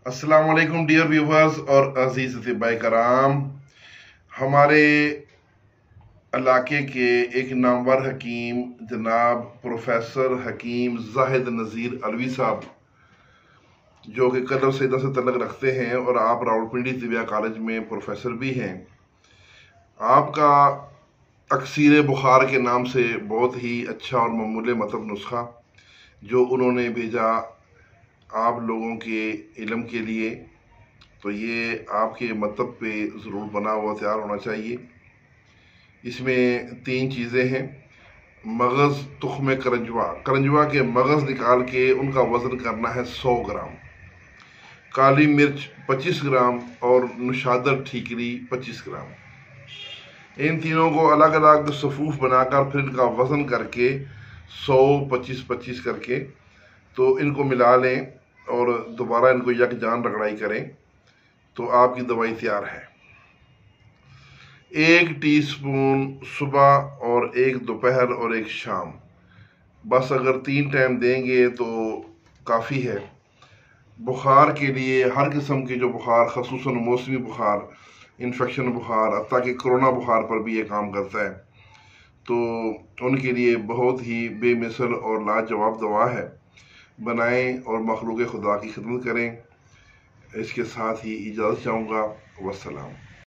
अस्सलाम वालेकुम dear viewers और अजीज अतिबाई कराम। हमारे इलाके के एक नामवर हकीम जनाब प्रोफेसर हकीम जाहिद नज़ीर अलवी साहब, जो कि कदर सैदा से तल्लक रखते हैं और आप रावलपिंडी तिबिया कॉलेज में प्रोफेसर भी हैं, आपका अक्सीर बुखार के नाम से बहुत ही अच्छा और मामूली मतलब नुस्खा जो उन्होंने भेजा आप लोगों के इल्म के लिए, तो ये आपके मतलब पे ज़रूर बना हुआ तैयार होना चाहिए। इसमें 3 चीज़ें हैं। मगज़ तुख्म करंजवा, करंजवा के मगज़ निकाल के उनका वज़न करना है 100 ग्राम, काली मिर्च 25 ग्राम और नुशादर ठीकरी 25 ग्राम। इन तीनों को अलग अलग सफ़ूफ बनाकर फिर इनका वज़न करके 100 25 करके तो इनको मिला लें और दोबारा इनको यकजान रगड़ाई करें तो आपकी दवाई तैयार है। 1 टीस्पून सुबह और 1 दोपहर और 1 शाम, बस अगर 3 टाइम देंगे तो काफ़ी है। बुखार के लिए हर किस्म के जो बुखार, ख़ुसूसन मौसमी बुखार, इन्फेक्शन बुखार, हत्ता कि कोरोना बुखार पर भी ये काम करता है, तो उनके लिए बहुत ही बेमिसल और लाजवाब दवा है। बनाएं और मखलूक खुदा की खिदमत करें। इसके साथ ही इजाज़त चाहूँगा। वस्सलाम।